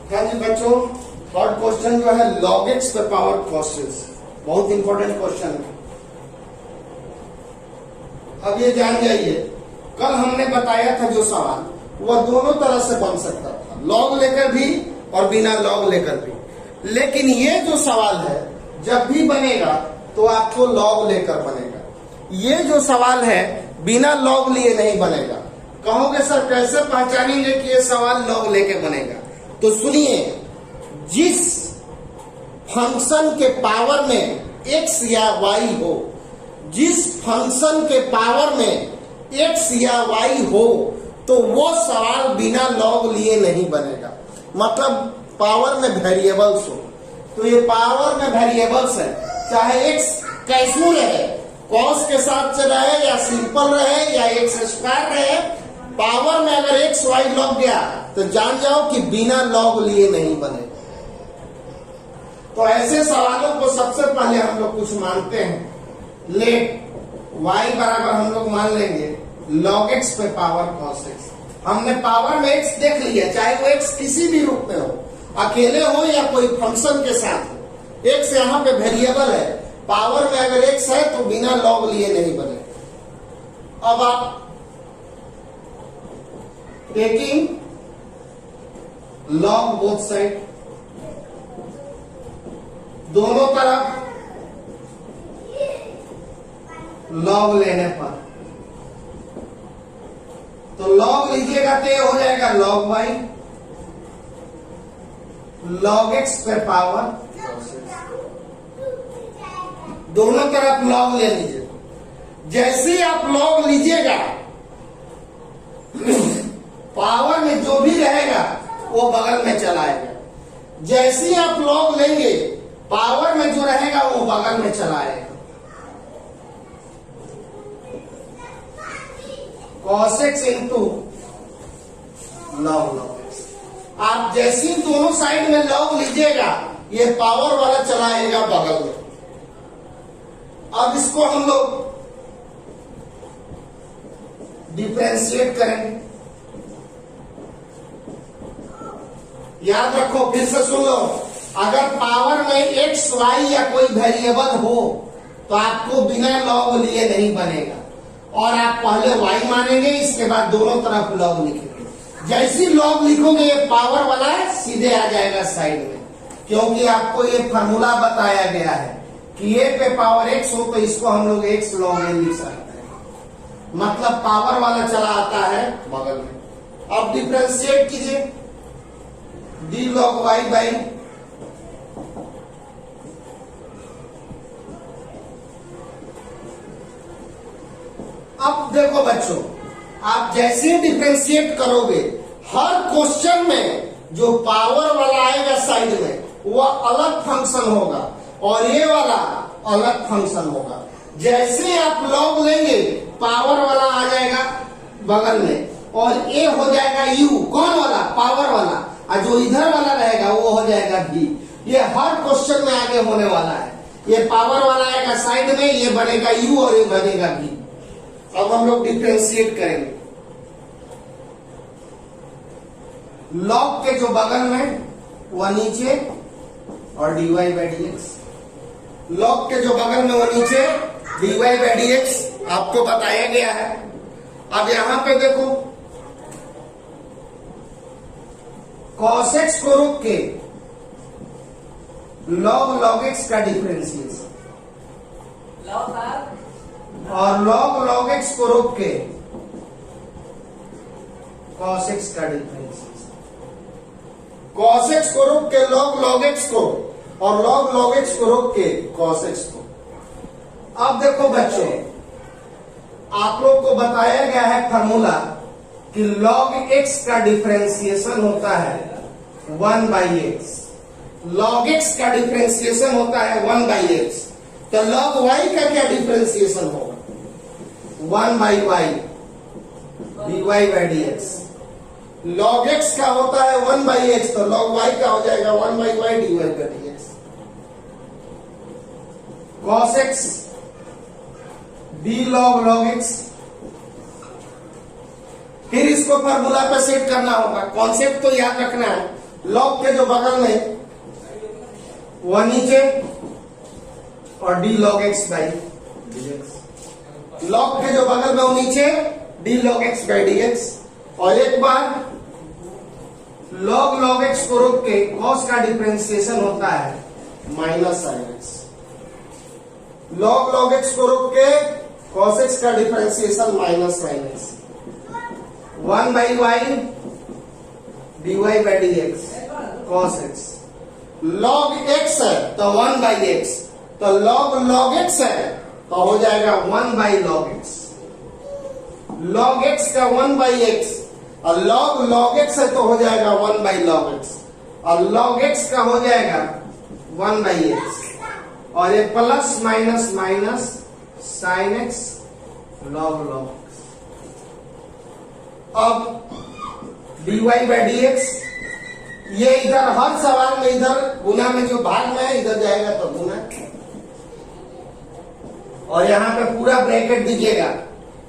हाँ जी बच्चों, third question जो है log x पे पावर cos x, बहुत इंपॉर्टेंट क्वेश्चन है। अब ये जान जाइए, कल हमने बताया था जो सवाल वह दोनों तरह से बन सकता था, log लेकर भी और बिना log लेकर भी। लेकिन ये जो सवाल है जब भी बनेगा तो आपको log लेकर बनेगा। ये जो सवाल है बिना log लिए नहीं बनेगा। कहोगे सर कैसे पहचानेंगे कि ये सवाल log लेके बनेगा? तो सुनिए, जिस फंक्शन के पावर में x या y हो, जिस फंक्शन के पावर में x या y हो, तो वो सवाल बिना log लिए नहीं बनेगा। मतलब पावर में वेरिएबल्स हो, तो ये पावर में वेरिएबल्स है, चाहे x कैसू रहे, cos के साथ से रहे या सिंपल रहे या x स्क्वायर रहे, पावर में अगर x y लग गया तो जान जाओ कि बिना log लिए नहीं बने। तो ऐसे सवालों को सबसे पहले हम लोग कुछ मानते हैं। लेट y बराबर हम लोग मान लेंगे log x पे पावर cos x। हमने पावर में x देख लिया, चाहे वो x किसी भी रूप में हो, अकेले हो या कोई फंक्शन के साथ हो। x यहाँ पे वेरिएबल है, पावर में अगर x है तो बिना log लिए नहीं बने। अब आप टेकिंग log बोथ साइड, दोनों तरफ log लेने पर, तो log लीजिएगा तो ये हो जाएगा log y, log x पे पावर, दोनों तरफ log ले लीजिए। जैसे ही आप log लीजिएगा, पावर में जो भी रहेगा वो बगल में चला आएगा। जैसे ही आप log लेंगे, पावर में जो रहेगा वो बगल में चला आएगा। cos x into log x। आप जैसे ही दोनों साइड में log लीजिएगा, ये पावर वाला चला आएगा बगल में। अब इसको हम लोग डिफरेंशिएट करेंगे। याद रखो, फिर से सुन लो, अगर पावर में x y या कोई वेरिएबल हो तो आपको बिना log लिए नहीं बनेगा, और आप पहले y मानेंगे, इसके बाद दोनों तरफ log लिखेंगे। जैसे ही log लिखोगे ये पावर वाला सीधे आ जाएगा साइड में, क्योंकि आपको ये फॉर्मूला बताया गया है कि a पे पावर x हो तो इसको हम लोग x log a लिख सकते हैं। मतलब पावर वाला चला आता है बगल में। अब डिफरेंशिएट कीजिए, d log y बाई अब देखो बच्चों, आप जैसे ही डिफरेंशिएट करोगे, हर क्वेश्चन में जो पावर वाला आएगा साइड में वह अलग फंक्शन होगा और ये वाला अलग फंक्शन होगा। जैसे आप log लेंगे, पावर वाला आ जाएगा बगल में और ए हो जाएगा u, कौन वाला? पावर वाला, और जो इधर वाला रहेगा वो हो जाएगा v। ये हर क्वेश्चन में आगे होने वाला है। ये पावर वाला आएगा साइड में, ये बनेगा u और ये बनेगा v। अब हम लोग डिफरेंशिएट करेंगे। log के जो बगल में वह नीचे और dy बाई dx, log के जो बगल में वह नीचे dy बाई dx आपको बताया गया है। अब यहां पे देखो, cos x को रोक के log x का डिफरेंशिएशन, और log x को रोक के cos x का डिफरेंशिएशन, cos x को रोक के log x को, और log x को रोक के cos x को। अब देखो बच्चों, आप लोग को बताया गया है फॉर्मूला कि log x का डिफरेंशिएशन होता है 1 बाई x, log x का डिफरेंशिएशन होता है 1 बाई x, तो log y का क्या डिफरेंशिएशन होगा? 1 by y dy by dx। log x का होता है 1 बाई x, तो log y का हो जाएगा 1 by y dy by dx। cos x d log x, फिर इसको फॉर्मूला पे सेट करना होगा। कॉन्सेप्ट तो याद रखना है, लॉग के जो बगल में वह नीचे और d log x by dx. Log के जो बगल में वो नीचे d log x by dx. और एक बार लॉग एक्स को रोक के कॉस का डिफरेंशिएशन होता है minus sine x. Log x को रोक के कॉस एक्स का differentiation minus sine x. 1 by y d Y by D x cos x. Log x है तो 1 बाई एक्स, तो लॉग एक्स है तो हो जाएगा 1 by log x. Log x का 1 बाई एक्स और लॉग एक्स है तो हो जाएगा 1 बाई लॉग एक्स, और लॉग एक्स का हो जाएगा 1 बाई एक्स, और ये plus minus minus sine x log X. अब D Y by D X, ये इधर हर सवाल में इधर गुना में जो भाग में है इधर जाएगा तो गुना, और यहां पे पूरा ब्रैकेट दीजिएगा,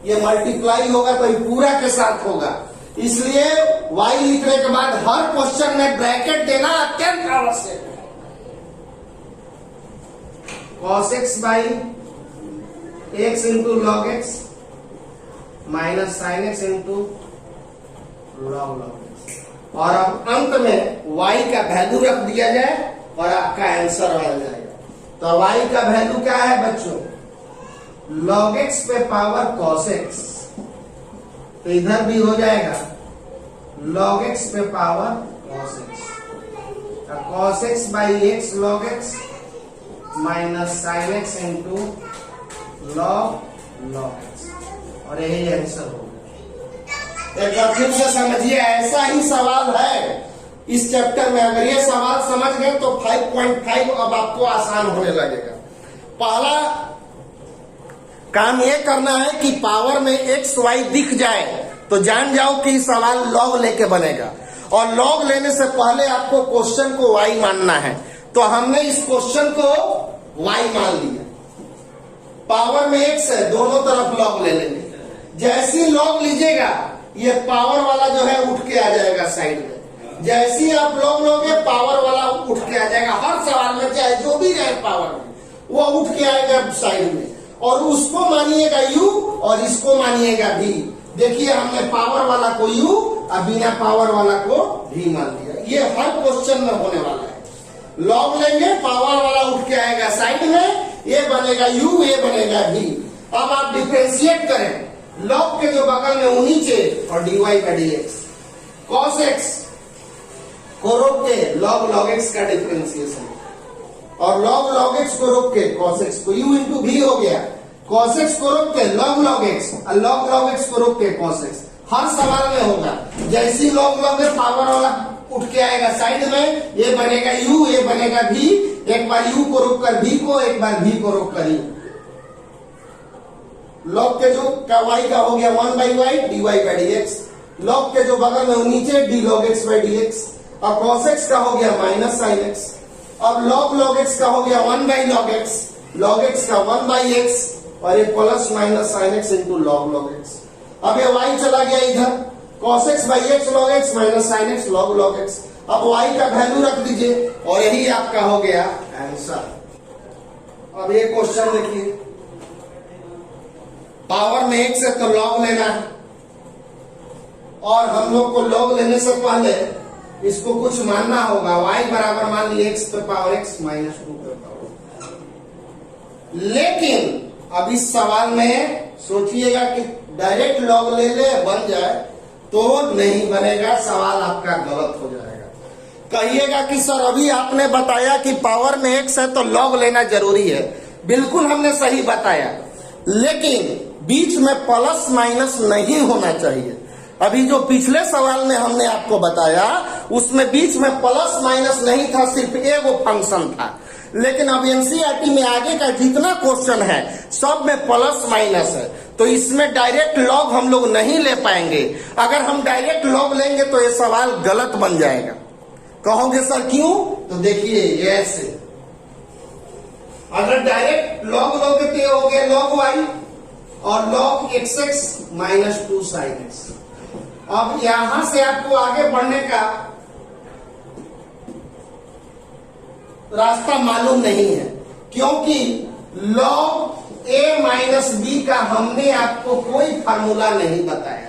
ये मल्टीप्लाई होगा तो ये पूरा के साथ होगा, इसलिए y लिखने के बाद हर क्वेश्चन में ब्रैकेट देना अत्यंत आवश्यक है। cos x by x into log x minus sine x into log x, और अब अंत में y का वैल्यू रख दिया जाए और आपका आंसर आ जाएगा। तो y का वैल्यू क्या है बच्चों? log x पे पावर cos x, तो इधर भी हो जाएगा log x पे पावर cos x, तो cos x by x log x minus sine x into log x, और यही आंसर होगा। एक बार फिर से समझिए, ऐसा ही सवाल है इस चैप्टर में। अगर ये सवाल समझ गए तो 5.5 अब आपको आसान होने लगेगा। पहला काम ये करना है कि पावर में एक्स वाई दिख जाए तो जान जाओ कि सवाल लॉग लेके बनेगा, और लॉग लेने से पहले आपको क्वेश्चन को वाई मानना है। तो हमने इस क्वेश्चन को वाई मान लिया। पावर में एक्स है, दोनों तरफ लॉग ले लेंगे। जैसी लॉग लीजिएगा ये पावर वाला जो है उठ के आ जाएगा साइड में। जैसी आप लॉग लोगे पावर वाला उठ के आ जाएगा। हर सवाल में चाहे जो भी रहे पावर में वो उठ के आएगा साइड में, और उसको मानिएगा u और इसको मानिएगा v। देखिए हमने पावर वाला को u और बिना पावर वाला को v मान लिया। ये हर क्वेश्चन में होने वाला है। लॉग लेंगे, पावर वाला उठ के आएगा साइड में, ये बनेगा u, ये बनेगा v। अब आप डिफरेंशिएट करें, लॉग के जो बगल में वो नीचे और dy by dx। cos x को रोक के log x का डिफरेंशिएशन, और log x को रोक के cos x को u इंटू v हो गया। cos x को रोक के log x और log x को रोक के cos x। हर सवाल में होगा। जैसी log में पावर वाला उठ के आएगा साइड में, ये बनेगा u, ये बनेगा v। एक बार u को रोक कर v को, एक बार v को रोक कर u। log के जो का y का हो गया 1 by y dy by dx। log के जो बगल में नीचे d log x by dx, और cos x का हो गया माइनस साइन x। अब log x का हो गया 1 बाई log x का 1 बाई x, और ये plus minus sine x into log x। अब ये y चला गया इधर, cos x by x log x minus sine x log x। अब y का वैल्यू रख दीजिए और यही आपका हो गया आंसर। अब ये क्वेश्चन देखिए, पावर में x है तो log लेना है, और हम लोग को log लेने से पहले इसको कुछ मानना होगा। y बराबर मान लीजिए x पे पावर x माइनस 2 पे पावर। लेकिन अब इस सवाल में सोचिएगा कि डायरेक्ट log ले ले बन जाए तो नहीं बनेगा, सवाल आपका गलत हो जाएगा। कहिएगा कि सर अभी आपने बताया कि पावर में x है तो log लेना जरूरी है। बिल्कुल हमने सही बताया, लेकिन बीच में प्लस माइनस नहीं होना चाहिए। अभी जो पिछले सवाल में हमने आपको बताया उसमें बीच में प्लस माइनस नहीं था, सिर्फ एगो फंक्शन था। लेकिन अब एनसीईआरटी में आगे का जितना क्वेश्चन है सब में प्लस माइनस है, तो इसमें डायरेक्ट लॉग हम लोग नहीं ले पाएंगे। अगर हम डायरेक्ट लॉग लेंगे तो ये सवाल गलत बन जाएगा। कहोगे सर क्यों? तो देखिए ये ऐसे, अगर डायरेक्ट लॉग लोगे तो ये हो गया log y और log xx minus 2 sin x। अब यहां से आपको आगे बढ़ने का रास्ता मालूम नहीं है, क्योंकि लॉग ए माइनस बी का हमने आपको कोई फार्मूला नहीं बताया।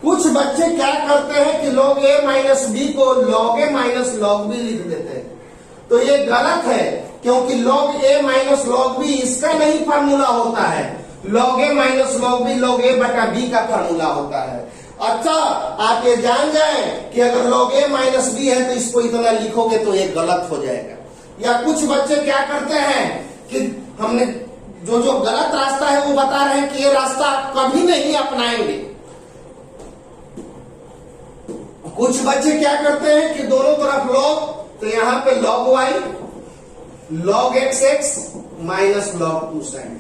कुछ बच्चे क्या करते हैं कि लॉग ए माइनस बी को लॉग ए माइनस लॉग बी लिख देते हैं, तो ये गलत है, क्योंकि लॉग ए माइनस लॉग बी इसका नहीं फार्मूला होता है। लॉग ए माइनस लॉग ए बटा बी का फार्मूला होता है। अच्छा, आप ये जान जाएं कि अगर लॉग ए माइनस बी है तो इसको इतना लिखोगे तो ये गलत हो जाएगा। या कुछ बच्चे क्या करते हैं कि हमने जो गलत रास्ता है वो बता रहे हैं कि ये रास्ता आप कभी नहीं अपनाएंगे। कुछ बच्चे क्या करते हैं कि दोनों तरफ लॉग, तो यहां पे log y log x minus log 2 sin,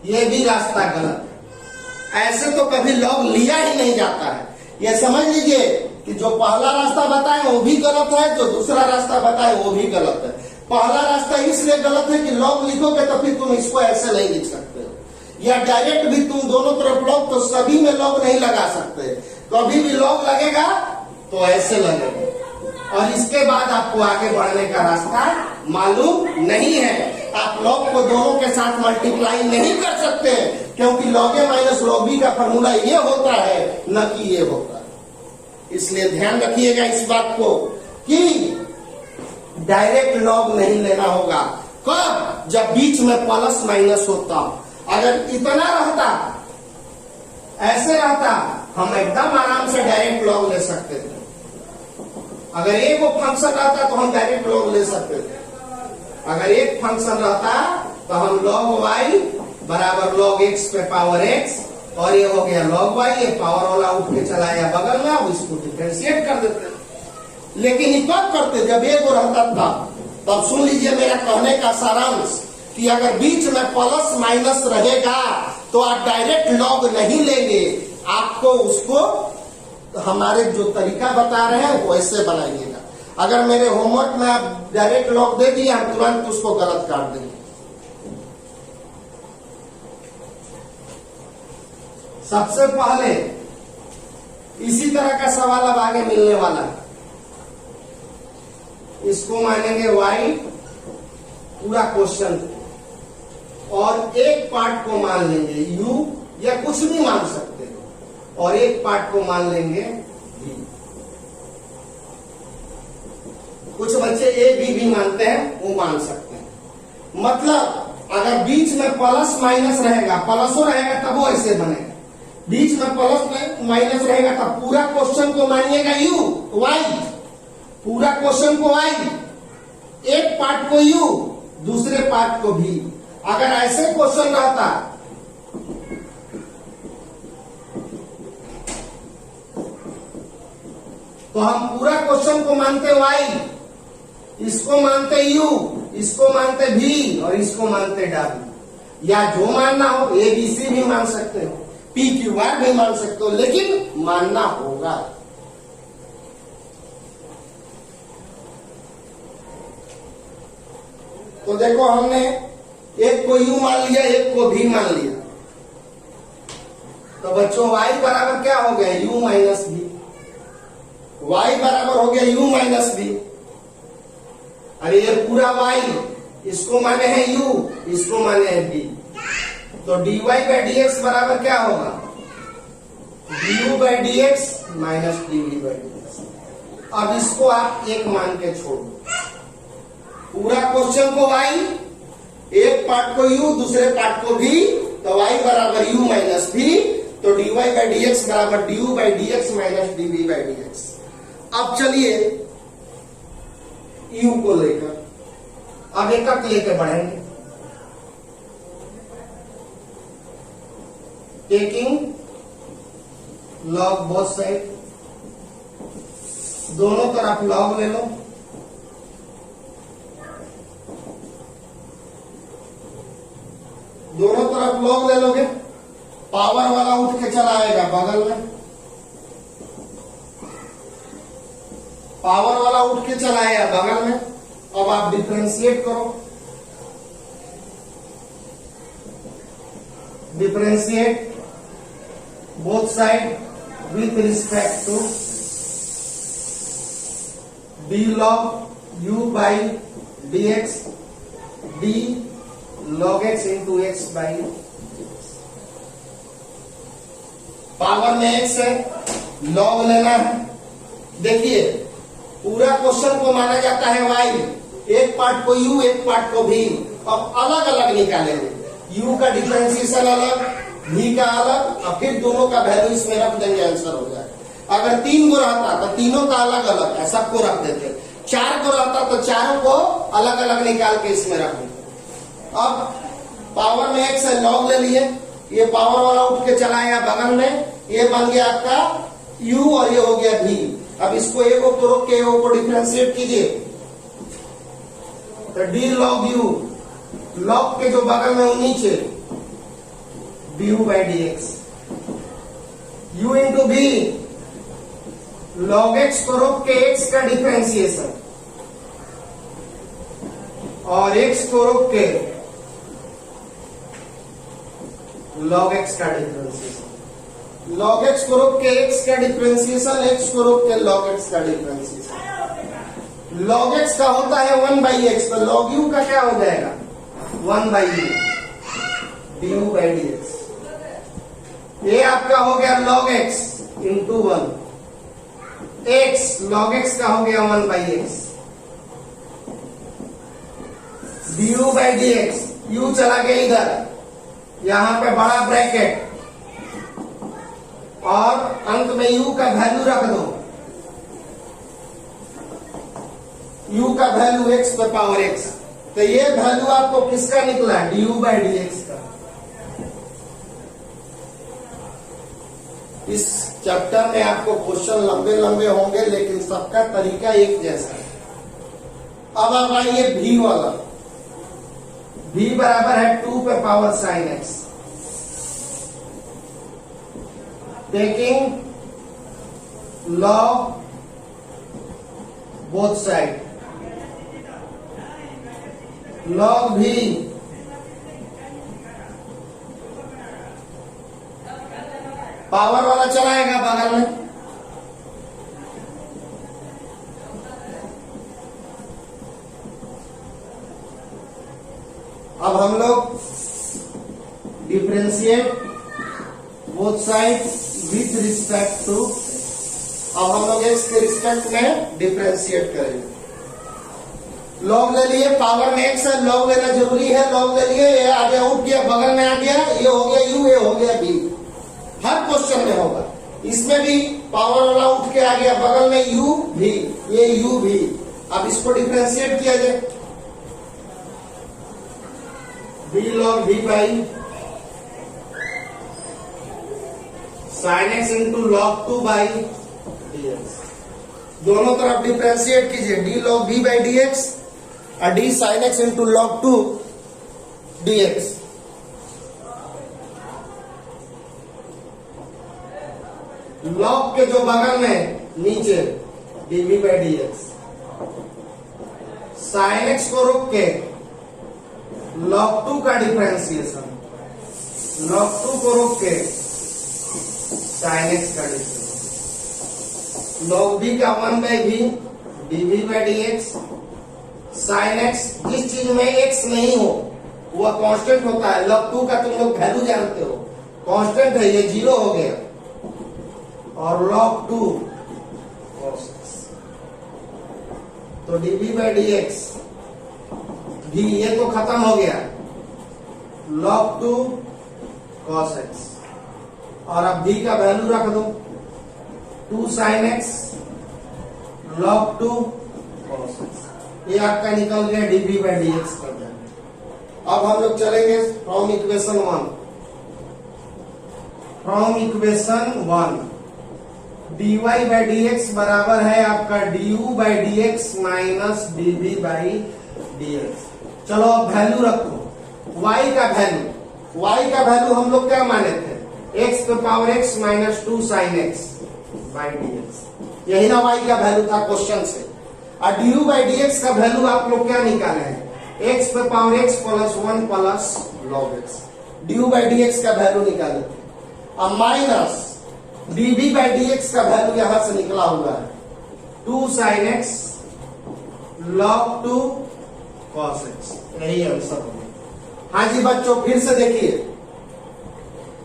ये भी रास्ता गलत है। ऐसे तो कभी लॉग लिया ही नहीं जाता है। ये समझ लीजिए कि जो पहला रास्ता बताए वो भी गलत है, जो दूसरा रास्ता बताए वो भी गलत है। पहला रास्ता इसलिए गलत है कि लॉग लिखोगे तो फिर तुम इसको ऐसे नहीं लिख सकते हो, या डायरेक्ट भी तुम दोनों तरफ लॉग, तो सभी में लॉग नहीं लगा सकते। कभी भी लॉग लगेगा तो ऐसे लगेगा, और इसके बाद आपको आगे बढ़ने का रास्ता मालूम नहीं है। आप लॉग को दोनों के साथ मल्टीप्लाई नहीं कर सकते, क्योंकि लॉग ए माइनस लॉग बी का फॉर्मूला ये होता है, न कि ये होता है। इसलिए ध्यान रखिएगा इस बात को कि डायरेक्ट लॉग नहीं लेना होगा। कब? जब बीच में प्लस माइनस होता। अगर इतना रहता, ऐसे रहता, हम एकदम आराम से डायरेक्ट लॉग ले सकते थे। अगर एक वो फंक्शन रहता तो हम डायरेक्ट लॉग ले सकते थे। अगर एक फंक्शन रहता तो हम log y बराबर log x पे पावर x, और ये हो गया log y, ये पावर वाला उठ के चला गया बगल में, अब इसको डिफरेंशिएट कर देते। लेकिन ये कब करते? जब एक रहता था। तब सुन लीजिए मेरा कहने का सारांश कि अगर बीच में प्लस माइनस रहेगा तो आप डायरेक्ट लॉग नहीं लेंगे, आपको उसको हमारे जो तरीका बता रहे हैं वो ऐसे बनाइएगा। अगर मेरे होमवर्क में आप डायरेक्ट लॉग दे दिए, हम तुरंत उसको गलत काट देंगे। सबसे पहले इसी तरह का सवाल अब आगे मिलने वाला है। इसको मानेंगे y पूरा क्वेश्चन, और एक पार्ट को मान लेंगे u, या कुछ भी मान सकते हो, और एक पार्ट को मान लेंगे v। कुछ बच्चे ए बी भी मानते हैं, वो मान सकते हैं। मतलब अगर बीच में प्लस माइनस रहेगा, प्लसो रहेगा तब वो ऐसे बनेगा। बीच में प्लस माइनस रहेगा तब पूरा क्वेश्चन को मानिएगा यू वाई, पूरा क्वेश्चन को वाई, एक पार्ट को यू, दूसरे पार्ट को भी। अगर ऐसे क्वेश्चन रहता तो हम पूरा क्वेश्चन को मानते वाई, इसको मानते यू, इसको मानते भी, और इसको मानते डब्ल्यू, या जो मानना हो, ए बी सी भी मान सकते हो, पी क्यू आर भी मान सकते हो, लेकिन मानना होगा। तो देखो हमने एक को यू मान लिया, एक को भी मान लिया, तो बच्चों y बराबर क्या हो गया? u minus B. y बराबर हो गया u माइनस बी। अरे ये पूरा y, इसको माने हैं u, इसको माने हैं b, तो dy बाई डी एक्स बराबर क्या होगा? du by D x minus dv by D x. अब इसको आप एक मान के छोड़ दो, पूरा क्वेश्चन को y, एक पार्ट को u, दूसरे पार्ट को v, तो y बराबर u माइनस v, तो dy बाई डी एक्स बराबर du by D x minus dv by D x. अब चलिए u को लेकर अब एकक लेकर बढ़ेंगे। टेकिंग लॉग बोथ साइड, दोनों तरफ लॉग ले लो, दोनों तरफ लॉग ले लोगे, पावर वाला उठ के चला आएगा बगल में, पावर वाला उठ के चला आया बगल में। अब आप डिफरेंशिएट करो, differentiate both side with respect to d log u by dx d log x into x by power में x है, log लेना है। देखिए पूरा क्वेश्चन को माना जाता है y, एक पार्ट को u एक पार्ट को v। अब अलग अलग निकालेंगे, u का डिफरेंशिएशन अलग, v का अलग, और फिर दोनों का वैल्यू इसमें रख देंगे, आंसर हो जाएगा। अगर 3 को रहता तो तीनों का अलग अलग है, सबको रख देते। 4 को रहता तो चारों को अलग अलग निकाल के इसमें रख देते। अब पावर में x है, log ले लिए, ये पावर वाला उठ के चला गया बगल में, ये बन गया आपका u और ये हो गया v। अब इसको एगो को रोक के एगो को डिफरेंशिएट कीजिए, तो d log u, log के जो बगल में वो नीचे du by dx, u into v, log x को रोक के x का डिफरेंशिएशन और x को रोक के log x का डिफरेंशिएशन, log x को रोक के x का डिफरेंशिएशन, x को रोक के log x का डिफरेंशिएशन। log x का होता है 1 बाई एक्स, तो log u का क्या हो जाएगा 1 by u du by dx। ये आपका हो गया log x into 1, x log x का हो गया 1 by x du by dx। u चला गया इधर, यहां पे बड़ा ब्रैकेट और अंत में u का वैल्यू रख दो, u का वैल्यू x पे पावर x। तो ये वैल्यू आपको किसका निकला, du बाई dx का। इस चैप्टर में आपको क्वेश्चन लंबे लंबे होंगे, लेकिन सबका तरीका एक जैसा है। अब आइए v वाला, v बराबर है 2 पे power sine x, taking log both side, log v power वाला चलाएगा बगल में, अब हम लोग differentiate both side with respect to, अब हम लोग x के रिस्पेक्ट में डिफरेंशिएट करेंगे। log ले लिए, पावर में x है, log लेना जरूरी है, log ले लिए, ये आ गया उठ गया बगल में आ गया, ये हो गया u, ये हो गया v। हर क्वेश्चन में होगा, इसमें भी पावर वाला उठ के आ गया बगल में u v, ये u v। अब इसको डिफरेंशिएट किया जाए, v log v by sine x into log 2 by dx। दोनों तरफ डिफरेंशिएट कीजिए, d log v by dx और d sine x into log 2 dx। log के जो बगल में नीचे dv by dx, sine x को रोक के log 2 का डिफरेंशिएशन, log 2 को रोक के साइन एक्स का डिफरेंशिएशन, log v का 1 by v dv by dx। Sine x, जिस चीज में x नहीं हो वह कांस्टेंट होता है, log 2 का तुम लोग वैल्यू जानते हो, कांस्टेंट है, ये 0 हो गया, और log 2 cos x, तो dv बाई dx v, ये तो खत्म हो गया, log 2 cos x, और अब v का वैल्यू रख दो 2 sin x log 2 cos x, ये आपका निकल गया dv बाई dx कर देंगे। अब हम लोग चलेंगे from equation 1, from equation 1 dy by dx बराबर है आपका du by dx minus dv by dx। चलो अब वैल्यू रखो, y का वैल्यू हम लोग क्या माने थे, x पे power x minus 2 sine x by dx, यही ना y का वैल्यू था क्वेश्चन से। और du बाई dx का वैल्यू आप लोग क्या निकाले हैं, x पे power x plus 1 plus log x, du by dx का वैल्यू निकाले थे। अब माइनस dv बाई dx का वैल्यू यहां से निकला हुआ है 2 sin x log 2 cos x, यही आंसर होगा। हाँ जी बच्चों, फिर से देखिए,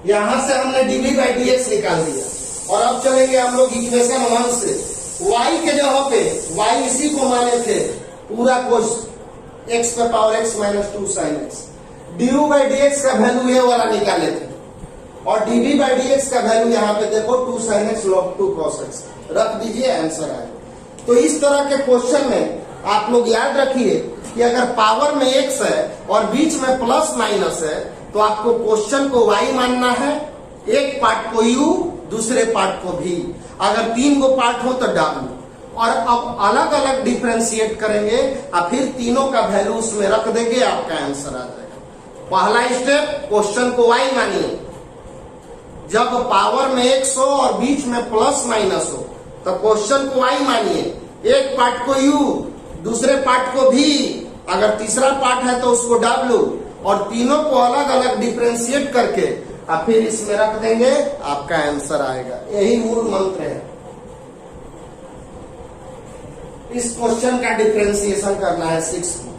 यहां से हमने dv बाई dx निकाल दिया और अब चलेंगे हम लोग इक्वेशन 1 से। y के जगह पे y इसी को माने थे पूरा कोस x पे power x minus 2 sin x, du by dx का वैल्यू ये वाला निकाले थे और dv बाई dx का वैल्यू यहाँ पे देखो 2 sin x log 2 cos x, रख दीजिए, आंसर आएगा। तो इस तरह के क्वेश्चन में आप लोग याद रखिए कि अगर पावर में x है और बीच में प्लस माइनस है तो आपको क्वेश्चन को y मानना है, एक पार्ट को u, दूसरे पार्ट को v, अगर 3 गो पार्ट हो तो w, और अब अलग अलग डिफरेंशिएट करेंगे और फिर तीनों का वैल्यू उसमें रख देंगे, आपका आंसर आ जाएगा। पहला स्टेप, क्वेश्चन को y मानिए, जब पावर में x हो और बीच में प्लस माइनस हो तो क्वेश्चन को y मानिए, एक पार्ट को u, दूसरे पार्ट को v, अगर तीसरा पार्ट है तो उसको w, और तीनों को अलग अलग डिफरेंशिएट करके और फिर इसमें रख देंगे, आपका आंसर आएगा। यही मूल मंत्र है। इस क्वेश्चन का डिफरेंशिएशन करना है 6 को।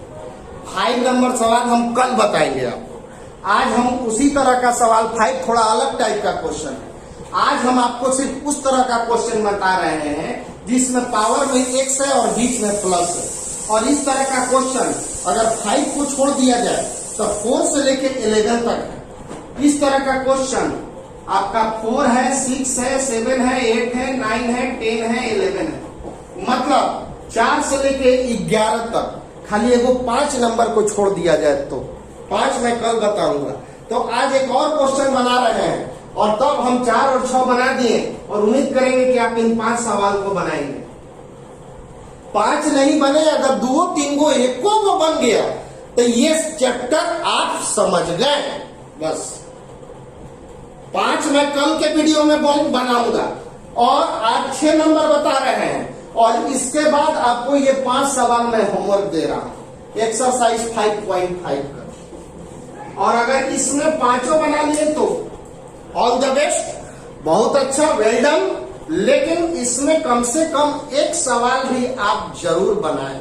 5 नंबर सवाल हम कल बताएंगे आपको। आज हम उसी तरह का सवाल 5 थोड़ा अलग टाइप का क्वेश्चन है। आज हम आपको सिर्फ उस तरह का क्वेश्चन बता रहे हैं जिसमें पावर में x है और बीच में प्लस है, और इस तरह का क्वेश्चन अगर 5 को छोड़ दिया जाए तो 4 से लेके 11 तक है। इस तरह का क्वेश्चन आपका 4 है, 6 है, 7 है, 8 है, 9 है, 10 है, 11 है, मतलब 4 से लेके 11 तक। खाली एगो 5 नंबर को छोड़ दिया जाए तो 5 मैं कल बताऊंगा। तो आज एक और क्वेश्चन बना रहे हैं और तब हम 4 और 6 बना दिए और उम्मीद करेंगे कि आप इन 5 सवाल को बनाएंगे। 5 नहीं बने, अगर 2, 3 गो 1 गो बन गया तो ये चैप्टर आप समझ गए। बस 5 मैं कल के वीडियो में बनाऊंगा और आप 6 नंबर बता रहे हैं और इसके बाद आपको ये 5 सवाल मैं होमवर्क दे रहा हूं, एक्सरसाइज 5.5 का। और अगर इसमें 5 बना लिए तो ऑल द बेस्ट, बहुत अच्छा, वेल डन। लेकिन इसमें कम से कम एक सवाल भी आप जरूर बनाएं।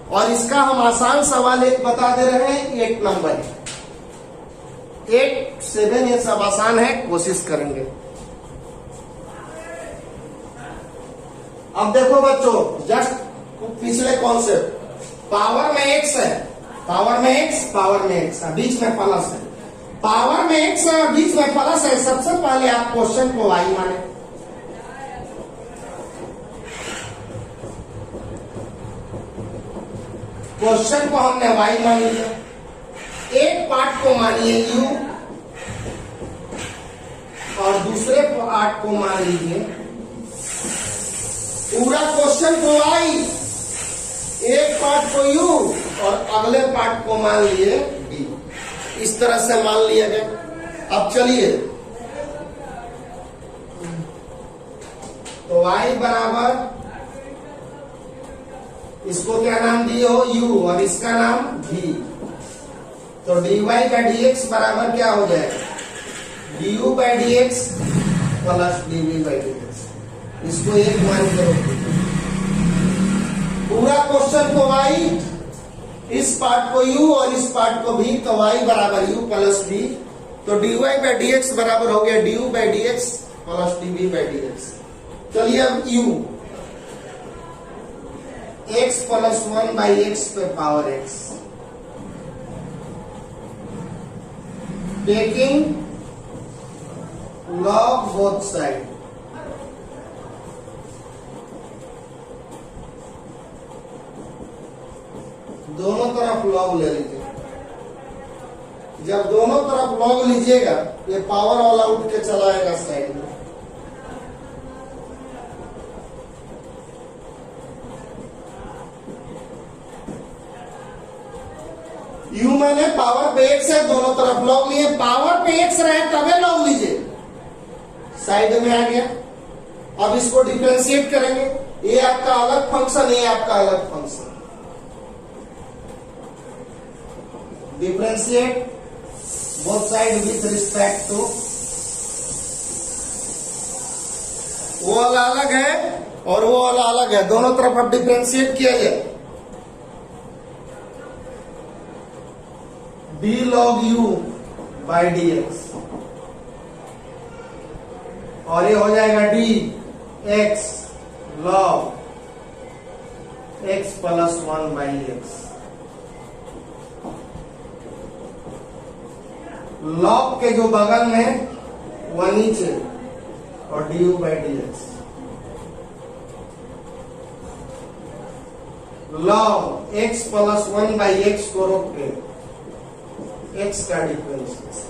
और इसका हम आसान सवाल एक बता दे रहे हैं, 8 नंबर, 8, 7, ये सब आसान है, कोशिश करेंगे। अब देखो बच्चों, जस्ट पिछले कॉन्सेप्ट, पावर में x है, पावर में x, पावर में x, बीच में प्लस है, पावर में x है, बीच में प्लस है। सबसे पहले आप क्वेश्चन को y माने, क्वेश्चन को हमने y मान लिया, एक पार्ट को मानिए u और दूसरे पार्ट को मान लीजिए, पूरा क्वेश्चन को y, एक पार्ट को u और अगले पार्ट को मान लिए d। इस तरह से मान लिया गया। अब चलिए, तो y बराबर, इसको क्या नाम दिए हो, u, और इसका नाम v। तो dy बाई dx बराबर क्या हो जाएगा, du by dx plus dv by dx। इसको एक मान करो, पूरा क्वेश्चन को y, इस पार्ट को u और इस पार्ट को v, तो y बराबर u प्लस v। तो dy बाई dx बराबर हो गया du by dx plus dv by dx। चलिए अब u, x plus 1 by x पे power x, taking log both side, दोनों तरफ लॉग ले लीजिए। जब दोनों तरफ लॉग लीजिएगा, ये पावर वाला उठ के चला आएगा साइड में। u मैंने पावर पे x है, दोनों तरफ लॉग लिए, पावर पे x रहे तबे लॉग लीजिए, साइड में आ गया। अब इसको डिफरेंशिएट करेंगे, ये आपका अलग फंक्शन, ये आपका अलग function. Differentiate both side with respect to, वो वाला अलग है और वो वाला अलग है, दोनों तरफ अब डिफरेंशिएट किया जाए। D log you by D x, और ये हो जाएगा D x log x plus 1 by x. Log के जो बगल में वह नीचे, और D you by D x. Log x plus 1 by x को रोक के एक्स का डिफरेंशिएशन,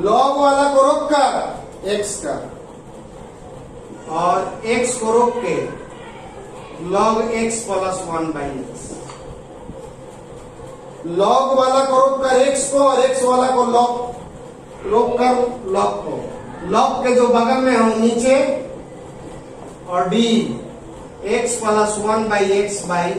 लॉग वाला को रोक कर एक्स का, और एक्स को रोक के log x plus 1 by x. Log वाला को रोक कर एक्स को, और एक्स वाला को लॉग रोक कर लॉग को। लॉग के जो बगल में हो नीचे, और D x plus 1 by x by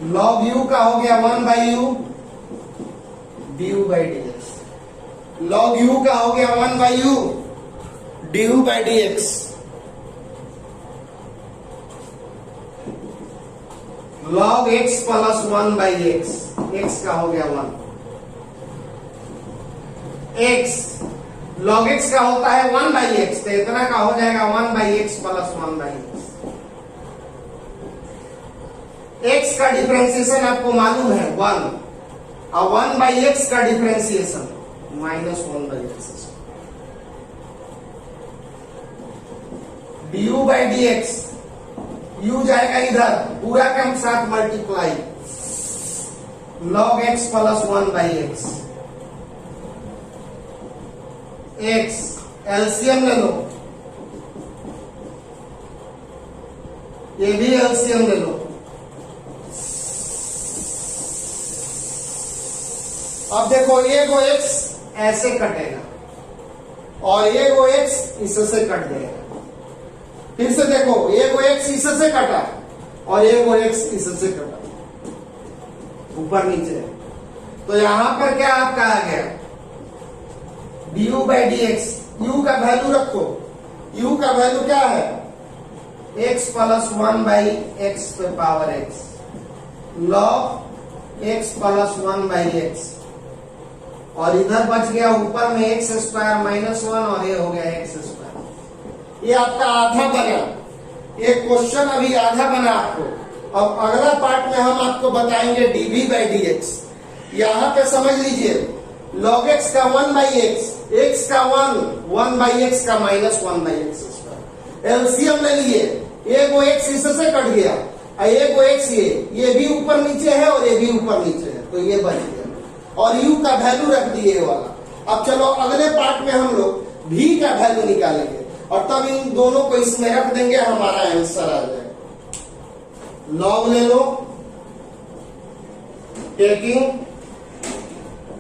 log you का हो गया 1 by U D you by D x. Log you का हो गया 1 by U D you by D x. Log x plus 1 by x, x का हो गया 1। एक्स लॉग एक्स का होता है 1 बाई एक्स, तो इतना का हो जाएगा 1 by x plus 1 by x. X का डिफरेंशिएशन आपको मालूम है 1, और 1 बाई एक्स का differentiation minus 1 by x. D you by D x, you जाएगा इधर, पूरा के साथ multiply, log x plus 1 by x. X LCM ले लो, ये भी एलसीएम ले लो, अब देखो ये को एक्स ऐसे कटेगा, और ये को एक्स इससे कट जाएगा। फिर से देखो, ये को एक्स इससे कटा, और ये को एक्स इससे कटा, ऊपर नीचे। तो यहां पर क्या आपका आ गया D you by D x. You का वैल्यू रखो, यू का वैल्यू क्या है एक्स प्लस 1 बाई एक्स पे power x, log x plus 1 by x, और इधर बच गया ऊपर में एक्स स्क्वायर माइनस 1, और ये हो गया एक्स स्क्वायर। ये आपका आधा बना, ये क्वेश्चन अभी आधा बना आपको। अब अगला पार्ट में हम आपको बताएंगे डीवी बाई डी एक्स। यहां पे समझ लीजिए, लॉग एक्स का 1 बाई एक्स, एक्स का 1 बाई एक्स का minus 1 by x square. LCM ले लिए, एक वो एक्स इससे कट गया, और एक वो एक्स ये भी ऊपर नीचे है, और ये भी ऊपर नीचे है, तो ये बच गया, और यू का वैल्यू रख दिए वाला। अब चलो अगले पार्ट में हम लोग भी का वैल्यू निकालेंगे, और तब इन दोनों को इसमें रख देंगे, हमारा आंसर आ जाएगा। लॉग ले लो, टेकिंग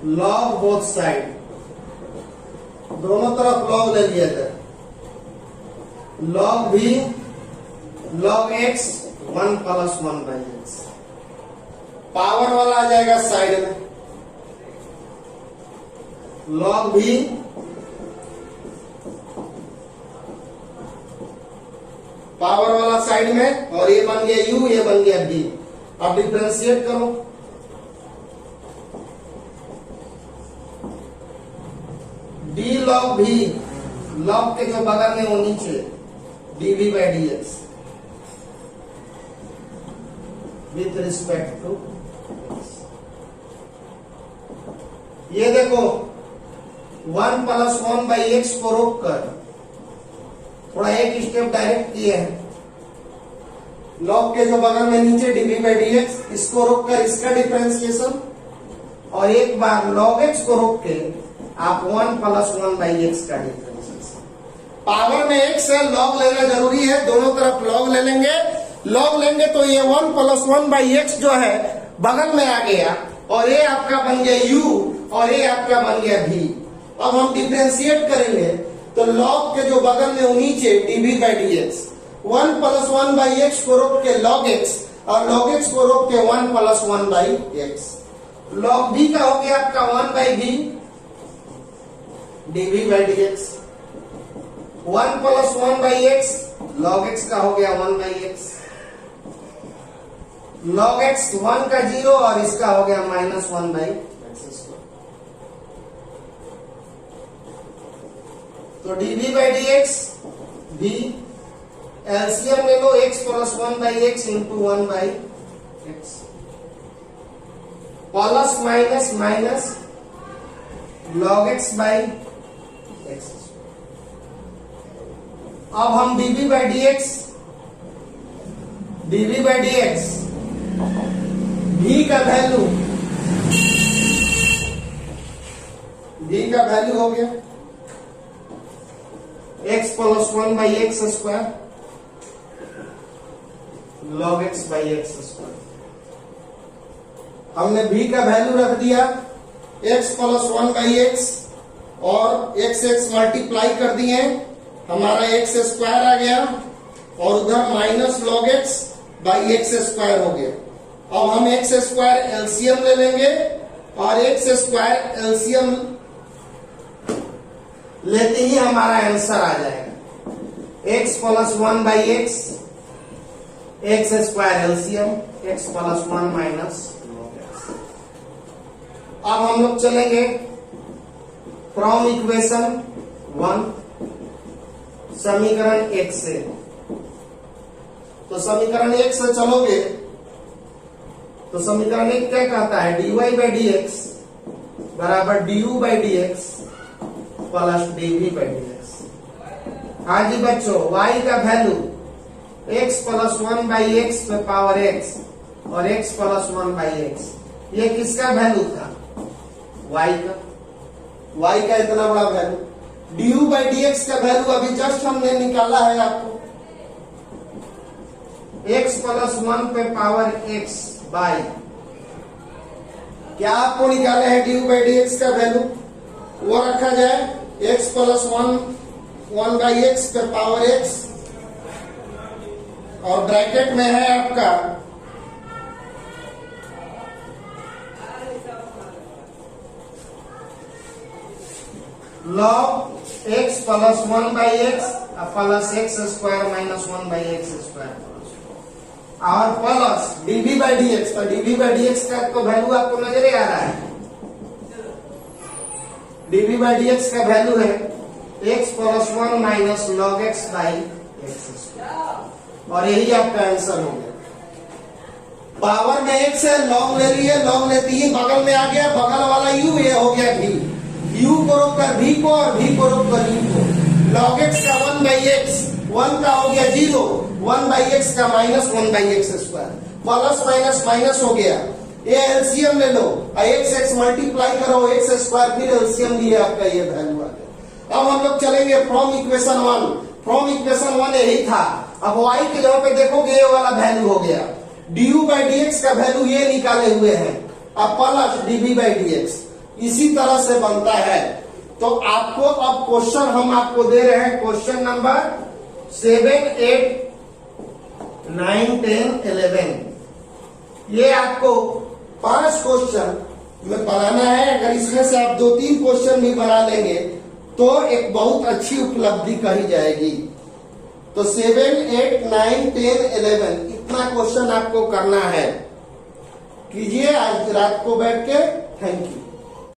लॉग बोथ साइड, दोनों तरफ लॉग ले लिया जाए। लॉग भी log x 1 plus 1 by x, power वाला आ जाएगा साइड में, लॉग भी पावर वाला साइड में, और ये बन गया यू, ये बन गया बी। अब डिफरेंशिएट करो, डी लॉग भी, लॉग के जो बगल में वो नीचे, DV by D x with respect to. ये देखो 1 प्लस 1 बाई एक्स को रोक कर थोड़ा एक स्टेप डायरेक्ट किए हैं, लॉग के जो बगल में नीचे डीवी बाई डी एक्स, इसको रोक कर इसका डिफरेंशिएशन, और एक बार लॉग एक्स को रोक के आप 1 प्लस 1 बाई एक्स का डिफरेंशिएशन। पावर में एक्स है, लॉग लेना जरूरी है, दोनों तरफ लॉग ले लेंगे। लॉग लेंगे तो ये 1 प्लस 1 बाई एक्स जो है बगल में आ गया, और ये आपका बन गया u, और ये आपका बन गया v। अब हम डिफरेंशिएट करेंगे, तो लॉग के जो बगल में वो नीचे DV by D x, 1 plus 1 by x को रोक के लॉग एक्स, और लॉग एक्स को रोक के 1 plus 1 by x. Log v का हो गया आपका 1 by v d v by D x, 1 plus 1 by x log x का हो गया 1/x, log x 1 का 0 और इसका हो गया -1/x²। तो dv/dx भी एलसीएम ले लो, x + 1/x × 1/x plus minus log x/x। अब हम dv/dx v का वैल्यू हो गया x + 1/x² log x/x²। हमने v का वैल्यू रख दिया x + 1/x और x मल्टीप्लाई कर दिए, हमारा x² आ गया और उधर -log x/x² हो गया। अब हम x² एलसीएम ले लेंगे और x² एलसीएम लेते ही हमारा आंसर आ जाएगा x + 1/x x² LCM x + 1 -log x। अब हम लोग चलेंगे फ्रॉम इक्वेशन 1 समीकरण 1 से। तो समीकरण 1 से चलोगे तो समीकरण 1 क्या कहता है, dy/dx बराबर du/dx प्लस dv/dx। हाँ जी बच्चों, y का वैल्यू x + 1/x पे पावर x और x + 1/x, ये किसका वैल्यू था, y का इतना बड़ा वैल्यू। du/dx का वैल्यू अभी जस्ट हमने निकाला है आपको, x + 1 पे पावर x बाई, क्या आपको निकाले है du/dx का वैल्यू, वो रखा जाए x + 1/x पे पावर x और ब्रैकेट में है आपका log x + 1/x plus x² - 1/x² और प्लस dv/dx। तो dv/dx का तो वैल्यू आपको नजर आ रहा है, dv/dx का वैल्यू है x + 1 - log x/x², और यही आपका आंसर हो गया। पावर में x है, log ले लिए, log लेती ही बगल में आ गया, बगल वाला u, ये हो गया v, u को रोककर v को और v को रोककर u को। log x का 1/x, 1 का हो गया 0, 1/x का -1/x², प्लस माइनस हो गया, ये एलसीएम ले लो, x मल्टीप्लाई करो x², फिर एलसीएम दिए आपका ये वैल्यू आ गया। अब हम लोग चलेंगे फ्रॉम इक्वेशन 1। फ्रॉम इक्वेशन 1 यही था। अब y के जगह पे देखोगे ये वाला वैल्यू हो गया, du/dx का वैल्यू ये निकाले हुए हैं, अब प्लस dv/dx, इसी तरह से बनता है। तो आपको अब क्वेश्चन हम आपको दे रहे हैं, क्वेश्चन नंबर 7, 8, 9, 10, 11, ये आपको 5 क्वेश्चन में बनाना है। अगर इसमें से आप 2-3 क्वेश्चन भी बना लेंगे तो एक बहुत अच्छी उपलब्धि कही जाएगी। तो 7, 8, 9, 10, 11 इतना क्वेश्चन आपको करना है। कीजिए आज रात को बैठ के। Thank you.